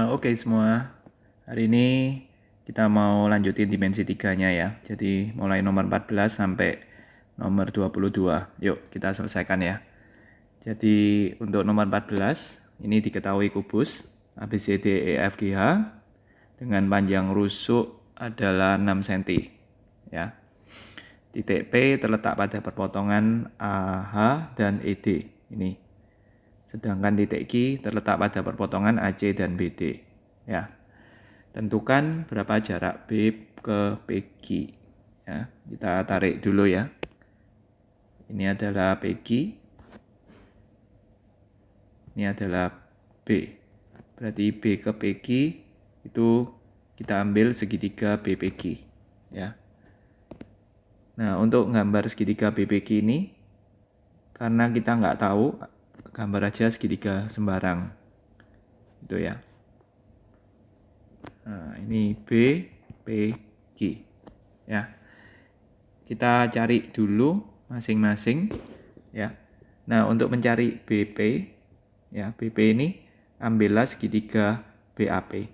Oke semua, hari ini kita mau lanjutin dimensi 3-nya ya. Jadi mulai nomor 14 sampai nomor 22. Yuk kita selesaikan ya. Jadi untuk nomor 14, ini diketahui kubus ABCDEFGH dengan panjang rusuk adalah 6 cm ya. Titik P terletak pada perpotongan AH dan ED ini. Sedangkan titik Q terletak pada perpotongan AC dan BD. Ya. Tentukan berapa jarak B ke PQ. Ya, kita tarik dulu ya. Ini adalah PQ. Ini adalah B. Berarti B ke PQ itu kita ambil segitiga BPQ. Ya. Nah, untuk gambar segitiga BPQ ini, karena kita nggak tahu, gambar aja segitiga sembarang. Itu ya. Nah, ini B, P, Q. Ya. Kita cari dulu masing-masing ya. Nah, untuk mencari BP ya, BP ini ambillah segitiga BAP.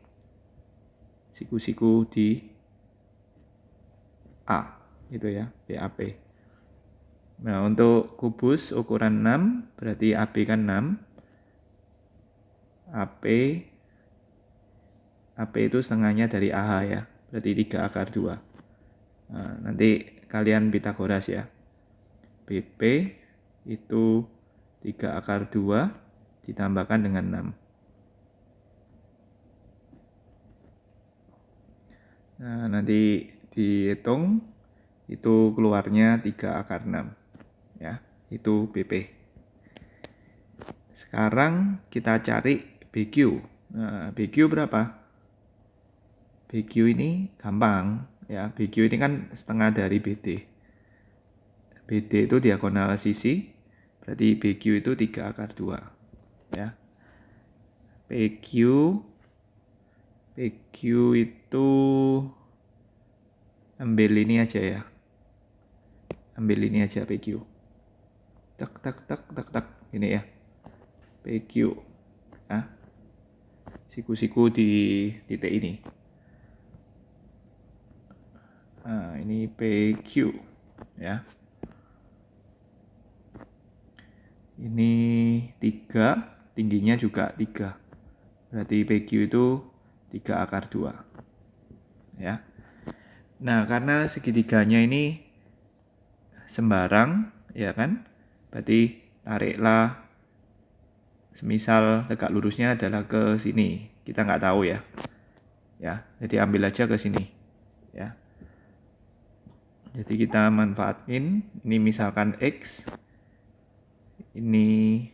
Siku-siku di A gitu ya, BAP. Nah, untuk kubus ukuran 6 berarti AB kan 6. AP itu setengahnya dari AH ya, berarti 3 akar 2. Nah, nanti kalian Pitagoras ya. BP itu 3 akar 2 ditambahkan dengan 6. Nah, nanti dihitung itu keluarnya 3 akar 6. Ya, itu BP. Sekarang kita cari BQ. Nah, BQ berapa? BQ ini gampang ya. BQ ini kan setengah dari BD. BD itu diagonal sisi, berarti BQ itu 3 akar 2 ya. PQ itu ambil ini aja ya. Ambil ini aja PQ. Tak tak tak tak tak ini ya. PQ. Ya. Siku-siku di titik ini. Nah, ini PQ ya. Ini 3, tingginya juga 3. Berarti PQ itu 3 akar 2. Ya. Nah, karena segitiganya ini sembarang, ya kan? Berarti tariklah, semisal tegak lurusnya adalah ke sini. Kita nggak tahu ya. Ya, jadi ambil aja ke sini. Ya. Jadi kita manfaatin, ini misalkan X, ini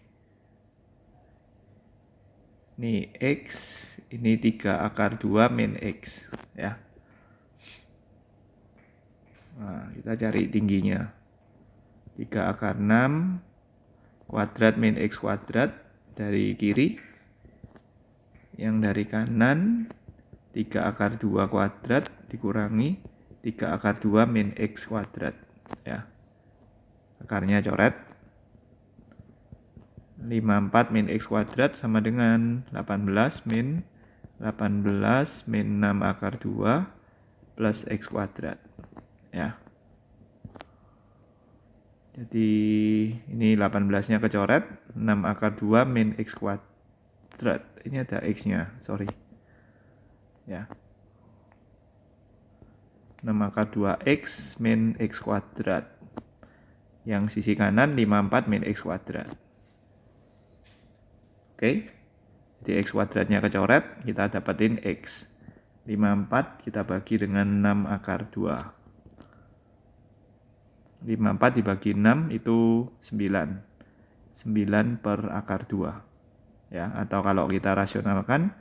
X, ini 3 akar 2 min X. Ya. Nah, kita cari tingginya. 3 akar 6 kuadrat min X kuadrat dari kiri. Yang dari kanan 3 akar 2 kuadrat dikurangi 3 akar 2 min X kuadrat. Ya. Akarnya coret. 54 min X kuadrat sama dengan 18 min 6 akar 2 plus X kuadrat. Ya. Jadi ini 18-nya kecoret, 6 akar 2 min X kuadrat. Ini ada X-nya, sorry. Ya. 6 akar 2X min X kuadrat. Yang sisi kanan 54 min X kuadrat. Oke. Jadi X kuadratnya kecoret, kita dapetin X. 54 kita bagi dengan 6 akar 2. 54 dibagi 6 itu 9. 9 per akar 2. Ya, atau kalau kita rasionalkan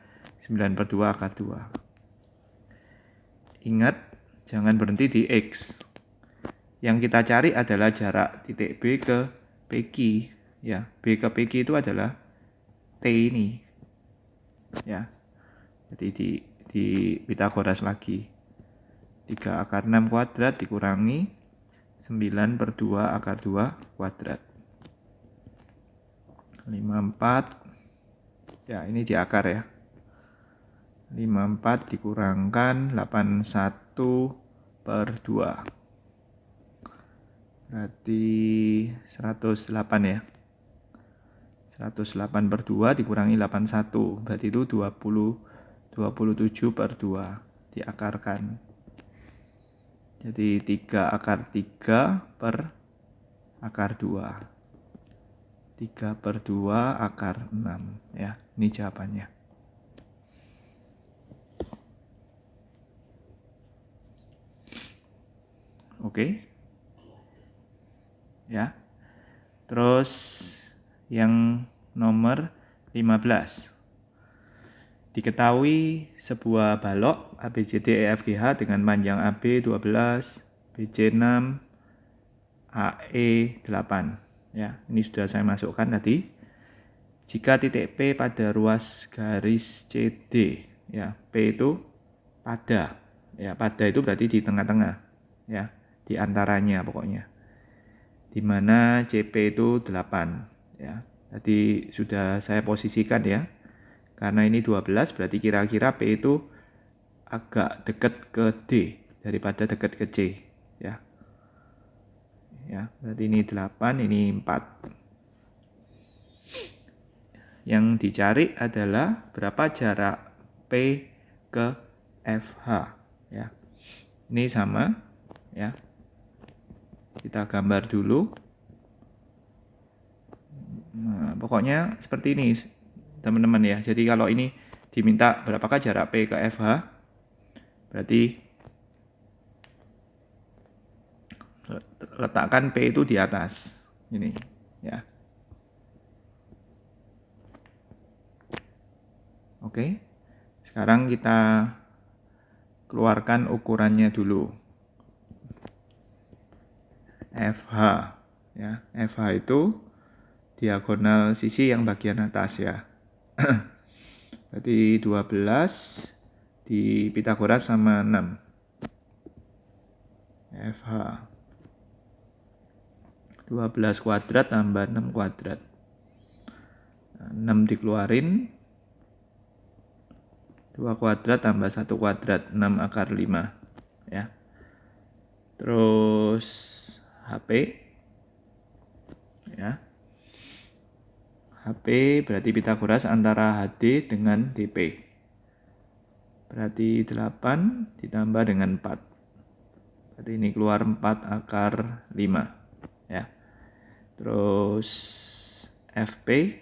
9 per 2 akar 2. Ingat, jangan berhenti di X. Yang kita cari adalah jarak titik B ke PQ. Ya, B ke PQ itu adalah T ini. Ya, jadi di Pitagoras lagi. 3 akar 6 kuadrat dikurangi 9 per 2 akar 2 kuadrat. 54. Ya, ini di akar ya. 54 dikurangkan 81 per 2. Berarti 108 ya. 108 per 2 dikurangi 81. Berarti itu 27 per 2 diakarkan. Jadi 3 akar 3 per akar 2. 3 per 2 akar 6 ya. Ini jawabannya. Oke. Ya. Terus yang nomor 15. Diketahui sebuah balok ABCDEFGH dengan panjang AB 12, BC 6, AE 8. Ya, ini sudah saya masukkan tadi. Jika titik P pada ruas garis CD, ya, P itu pada. Ya, pada itu berarti di tengah-tengah, ya, di antaranya pokoknya. Di mana CP itu 8, ya. Tadi sudah saya posisikan ya. Karena ini 12 berarti kira-kira P itu agak dekat ke D daripada dekat ke C ya. Ya, berarti ini 8, ini 4. Yang dicari adalah berapa jarak P ke FH ya. Ini sama ya. Kita gambar dulu. Nah, pokoknya seperti ini teman-teman ya. Jadi kalau ini diminta berapakah jarak P ke FH, berarti letakkan P itu di atas ini ya. Oke. Sekarang kita keluarkan ukurannya dulu. FH ya. FH itu diagonal sisi yang bagian atas ya. Berarti 12 di Pitagoras sama 6. FH 12 kuadrat tambah 6 kuadrat. 6 dikeluarin, 2 kuadrat tambah 1 kuadrat, 6 akar 5 ya. Terus HP ya. HP berarti Pitagoras antara HD dengan DP. Berarti 8 ditambah dengan 4. Berarti ini keluar 4 akar 5 ya. Terus FP.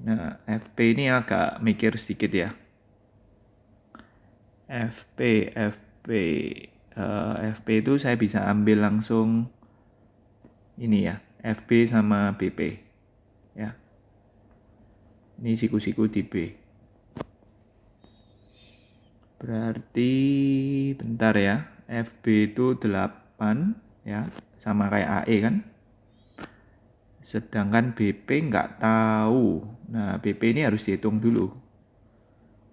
Nah, FP ini agak mikir sedikit ya. FP itu saya bisa ambil langsung ini ya, FB sama BP ya. Ini siku-siku di B. Berarti bentar ya, FB itu 8 ya, sama kayak AE kan. Sedangkan BP nggak tahu. Nah, BP ini harus dihitung dulu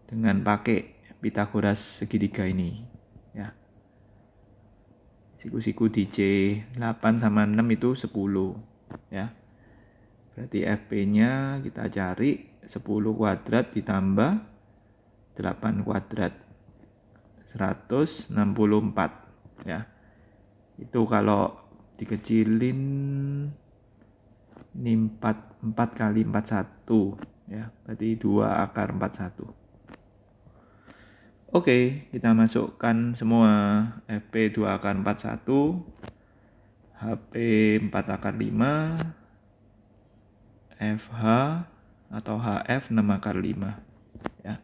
dengan pakai Pitagoras segitiga ini ya. Siku-siku di C 8 sama 6 itu 10 ya. Berarti FP-nya kita cari 10 kuadrat ditambah 8 kuadrat 164 ya. Itu kalau dikecilin ini 4 kali 41 ya. Berarti 2 akar 41. Oke, kita masukkan semua FP 2 akar 41, HP 4 akar 5, FH atau HF 6 akar 5 ya.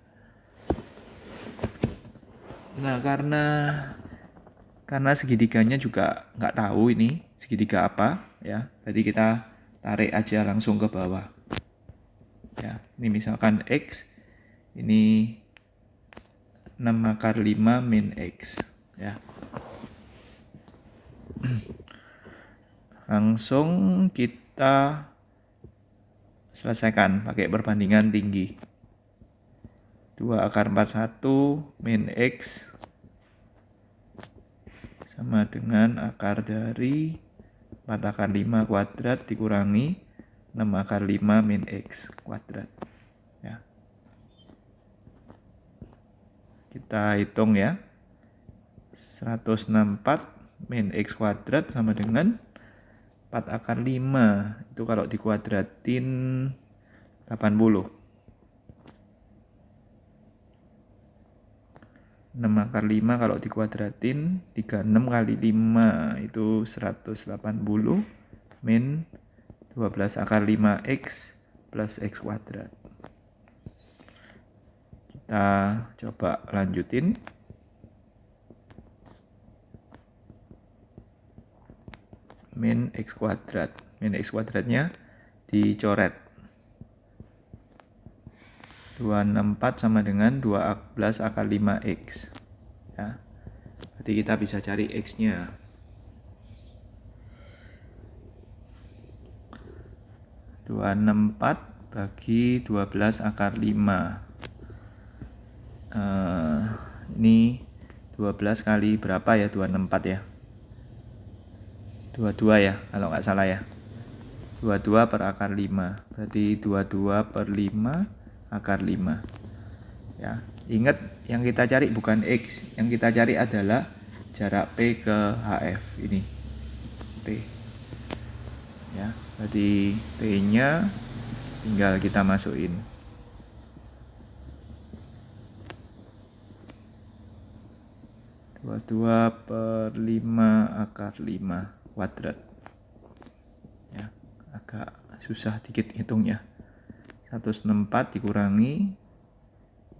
Nah, karena segitiganya juga nggak tahu ini segitiga apa ya. Jadi kita tarik aja langsung ke bawah. Ya, ini misalkan X, ini 6 akar 5 min X ya. Langsung kita selesaikan pakai perbandingan tinggi. 2 akar 41 min X sama dengan akar dari 4 akar 5 kuadrat dikurangi 6 akar 5 min X kuadrat ya. Kita hitung ya. 164 min X kuadrat sama dengan 4 akar 5. Itu kalau dikuadratin 80. 6 akar 5 kalau dikuadratin 36 kali 5 itu 180 min 12 akar 5X plus X kuadrat. Kita coba lanjutin. Min X kuadrat. Min X kuadratnya dicoret. 264 sama dengan 12 akar 5X. Ya. Berarti kita bisa cari X-nya. 264 bagi 12 akar 5. Ini 12 kali berapa ya? 264 ya. 22 ya, kalau nggak salah ya. 22 per akar 5. Berarti 22 per 5 akar 5. Ya, ingat yang kita cari bukan X, yang kita cari adalah jarak P ke HF ini. P. Ya, berarti P-nya tinggal kita masukin. 22 per 5 akar 5 kuadrat. Ya, agak susah dikit hitungnya. 164 dikurangi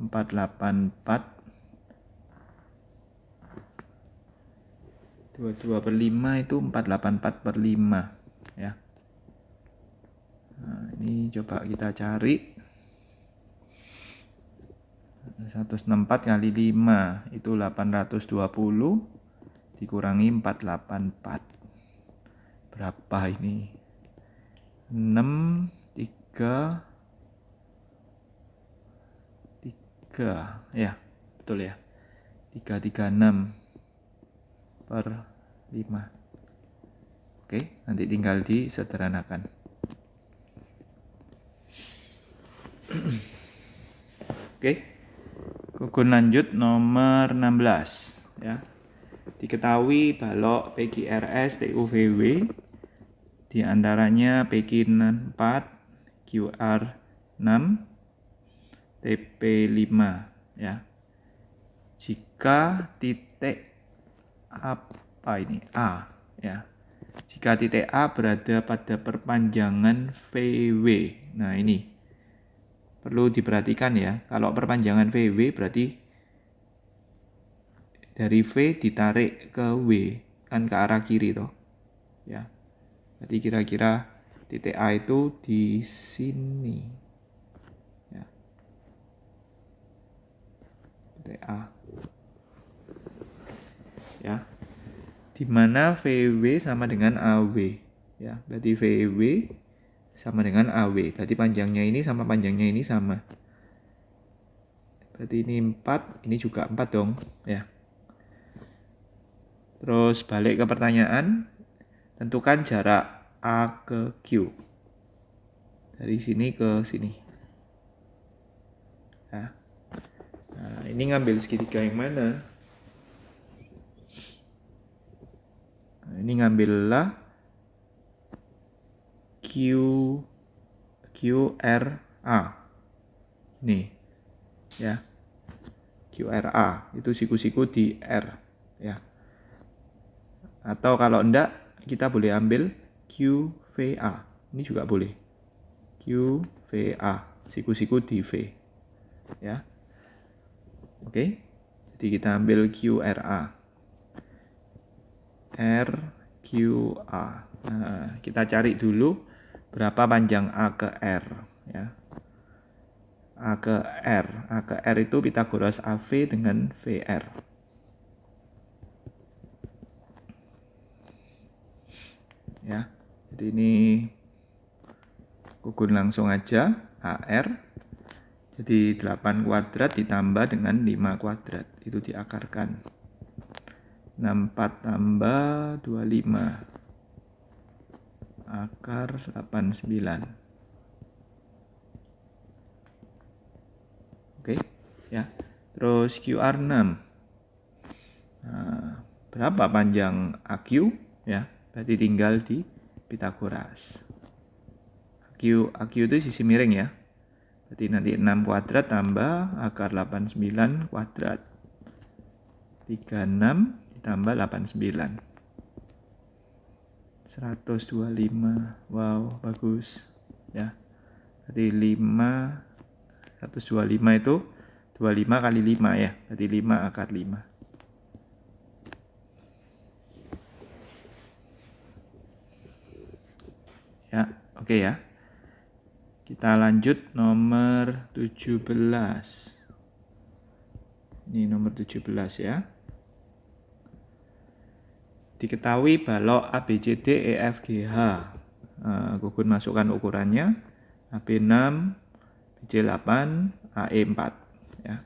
484. 22 per 5 itu 484 per 5 ya. Nah, ini coba kita cari. 164 kali 5 itu 820 dikurangi 484. Berapa ini? 6 3 ya, betul ya. 336 per 5. Oke, nanti tinggal disederhanakan. Oke. Gugun lanjut nomor 16 ya. Diketahui balok PQRS TUVW diantaranya PQ4 QR6 TP5 ya. Jika titik apa ini A ya. Jika titik A berada pada perpanjangan VW. Nah, ini perlu diperhatikan ya. Kalau perpanjangan VW berarti dari V ditarik ke W, kan ke arah kiri toh. Ya. Jadi kira-kira titik A itu di sini. Ya. Titik A. Ya. Di mana VW sama dengan AW. Ya, berarti VW sama dengan AW. Berarti panjangnya ini sama panjangnya ini sama. Berarti ini 4, ini juga 4 dong, ya. Terus balik ke pertanyaan, tentukan jarak A ke Q. Dari sini ke sini. Ya. Nah, ini ngambil segitiga yang mana? Nah, ini ngambillah QRA. Nih. Ya. QRA itu siku-siku di R, ya. Atau kalau enggak, kita boleh ambil QVA. Ini juga boleh. QVA, siku-siku di V. Ya. Oke. Jadi kita ambil QRA. RQA. Nah, kita cari dulu berapa panjang A ke R, ya. A ke R. A ke R itu Pythagoras AV dengan VR. Ya. Jadi ini gugun langsung aja AR. Jadi 8 kuadrat ditambah dengan 5 kuadrat. Itu diakarkan. 64 tambah 25. Akar 89. Oke, ya. Terus QR6. Nah, berapa panjang AQ? Ya, berarti tinggal di Pitagoras. AQ itu sisi miring ya. Berarti nanti 6 kuadrat tambah akar 89 kuadrat. 36 ditambah 89. 125. Wow, bagus. Ya. Berarti 5 125 itu 25 kali 5 ya. Berarti 5 akar 5. Ya, oke ya. Kita lanjut nomor 17. Ini nomor 17 ya. Diketahui balok ABCD EFGH. Gugun masukkan ukurannya. AB6, BC8, AE4 ya.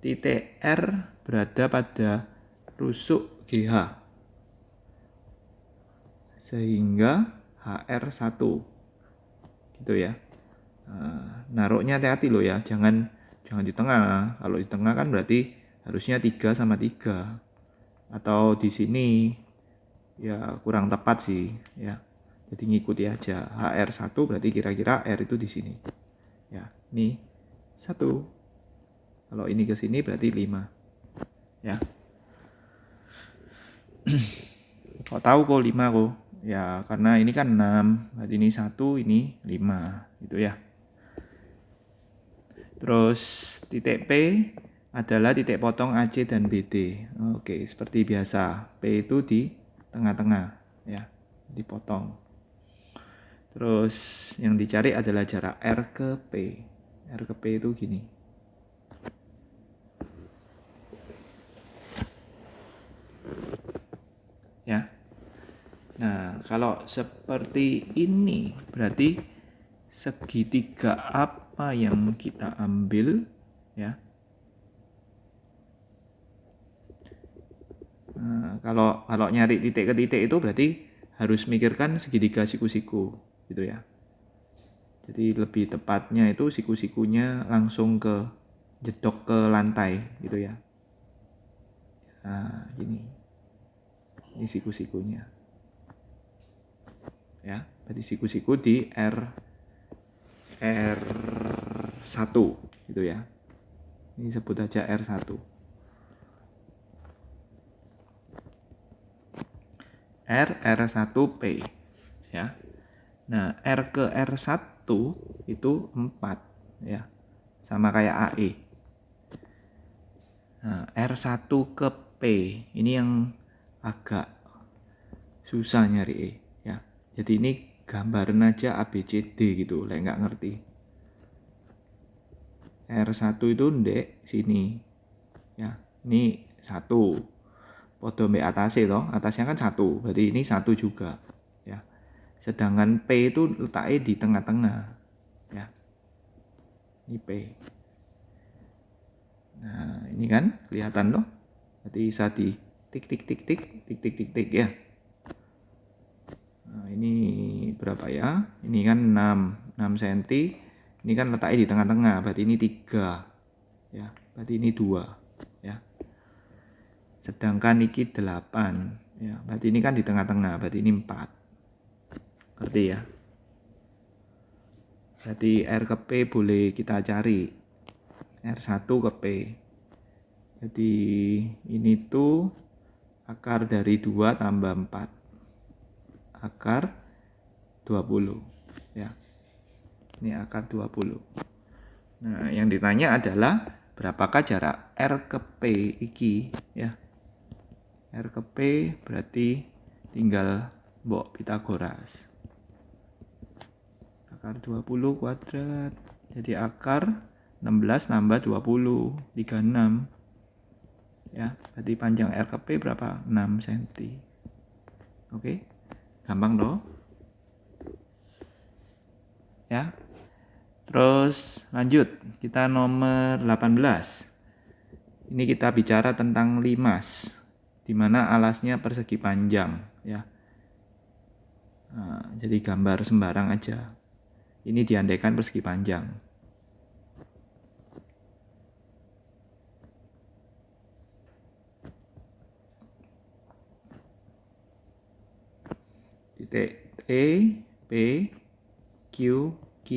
Titik R berada pada rusuk GH sehingga HR1 gitu ya. Naruhnya hati-hati loh ya, jangan di tengah. Kalau di tengah kan berarti harusnya 3 sama 3. Atau di sini ya kurang tepat sih ya. Jadi ngikuti aja. HR1 berarti kira-kira R itu di sini. Ya, ini 1. Kalau ini ke sini berarti 5. Ya. Kok tahu kok 5 kok? Ya, karena ini kan 6. Berarti ini 1, ini 5 gitu ya. Terus titik P adalah titik potong AC dan BD. Oke, seperti biasa. P itu di tengah-tengah ya, dipotong. Terus yang dicari adalah jarak R ke P. R ke P itu gini. Ya. Nah, kalau seperti ini berarti segitiga apa yang kita ambil ya? Nah, kalau nyari titik ke titik itu berarti harus mikirkan segitiga siku-siku gitu ya. Jadi lebih tepatnya itu siku-sikunya langsung ke jedok ke lantai gitu ya. Nah, ini siku-sikunya. Ya, berarti siku-siku di R1 gitu ya. Ini sebut aja R1. R1P ya. Nah, R ke R1 itu 4 ya. Sama kayak AE. Nah, R1 ke P ini yang agak susah nyari E ya. Jadi ini gambaran aja ABCD gitu, lek nggak ngerti. R1 itu ndek sini. Ya, ini 1. Podo mbek atasnya toh, atasnya kan 1. Berarti ini 1 juga ya. Sedangkan P itu letaknya di tengah-tengah ya. Ini P. Nah, ini kan kelihatan loh. Berarti bisa di tik tik tik tik tik tik tik tik ya. Nah, ini berapa ya? Ini kan 6 cm. Ini kan letaknya di tengah-tengah, berarti ini 3. Ya, berarti ini 2 ya. Sedangkan ini 8 ya. Berarti ini kan di tengah-tengah, berarti ini 4. Ngerti ya? Berarti R ke P boleh kita cari. R1 ke P. Jadi ini tuh akar dari 2 tambah 4. Akar 20 ya. Ini akar 20. Nah, yang ditanya adalah berapakah jarak R ke P iki ya. R ke P berarti tinggal mbok Pitagoras. Akar 20 kuadrat. Jadi akar 16 nambah 20, 36. Ya, berarti panjang R ke P berapa? 6 cm. Oke. Gampang dong. Ya. Terus lanjut, kita nomor 18. Ini kita bicara tentang limas, di mana alasnya persegi panjang ya. Nah, jadi gambar sembarang aja. Ini diandaikan persegi panjang. T P Q Q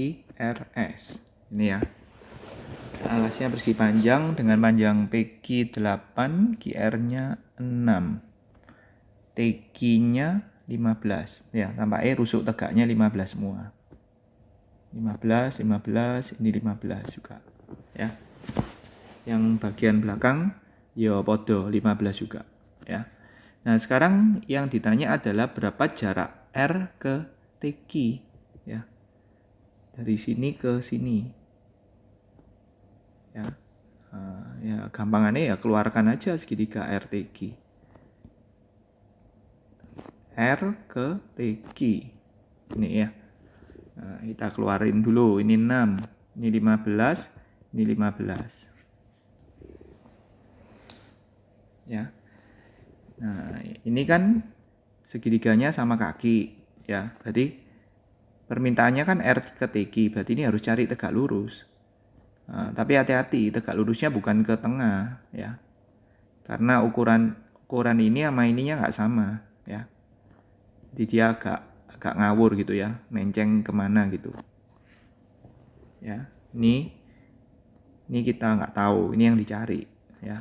R S. Ini ya. Alasnya persegi panjang dengan panjang PQ 8, QR-nya 6. TQ-nya 15. Ya, tampaknya rusuk tegaknya 15 semua. 15, 15, ini 15 juga. Ya. Yang bagian belakang ya podo 15 juga, ya. Nah, sekarang yang ditanya adalah berapa jarak R ke TQ, ya. Dari sini ke sini. Ya. Ya gampangannya ya keluarkan aja segitiga RTQ. R ke TQ. Ini ya. Nah, kita keluarin dulu. Ini 6, ini 15, ini 15. Ya. Nah, ini kan segitiganya sama kaki, ya. Berarti permintaannya kan R ke TQ, berarti ini harus cari tegak lurus. Nah, tapi hati-hati, tegak lurusnya bukan ke tengah, ya. Karena ukuran ini sama ininya nggak sama, ya. Jadi dia agak ngawur gitu ya, menceng kemana gitu. Ya, ini kita nggak tahu, ini yang dicari, ya.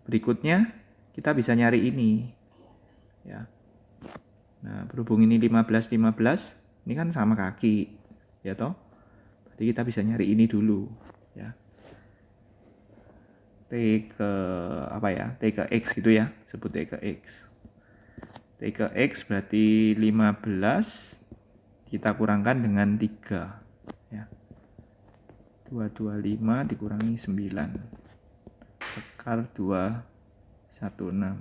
Berikutnya kita bisa nyari ini, ya. Nah, berhubung ini 15, ini kan sama kaki, ya toh. Berarti kita bisa nyari ini dulu, ya. T ke apa ya? T ke X gitu ya, sebut T ke X. T ke X berarti 15 kita kurangkan dengan 3, ya. 225 dikurangi 9. Akar 216.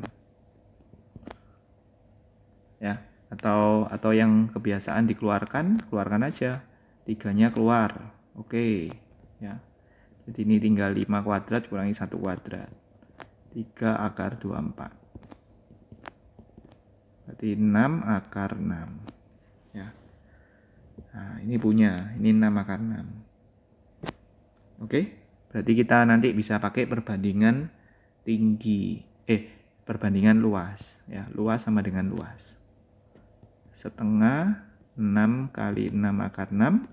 Ya, atau yang kebiasaan keluarkan aja. 3-nya keluar. Oke, ya. Jadi ini tinggal 5 kuadrat kurangi 1 kuadrat. 3 akar 24. Berarti 6 akar 6. Ya. Nah, ini punya. Ini 6 akar 6. Oke. Berarti kita nanti bisa pakai perbandingan tinggi. Perbandingan luas. Ya, luas sama dengan luas. Setengah 6 kali 6 akar 6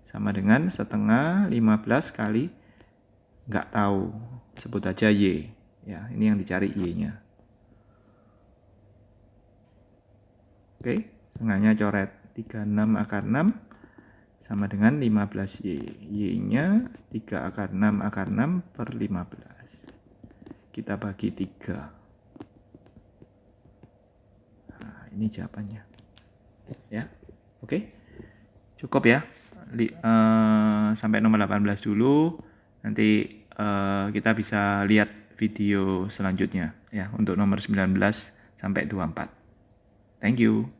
sama dengan setengah 15 kali nggak tahu, sebut aja Y, ya. Ini yang dicari Y-nya. Oke, setengahnya coret 36 akar 6 sama dengan 15 Y. Y-nya 3 akar 6 akar 6 per 15. Kita bagi 3. Nah, ini jawabannya. Ya, oke. Cukup ya. Sampai nomor 18 dulu. Nanti kita bisa lihat video selanjutnya ya untuk nomor 19 sampai 24. Thank you.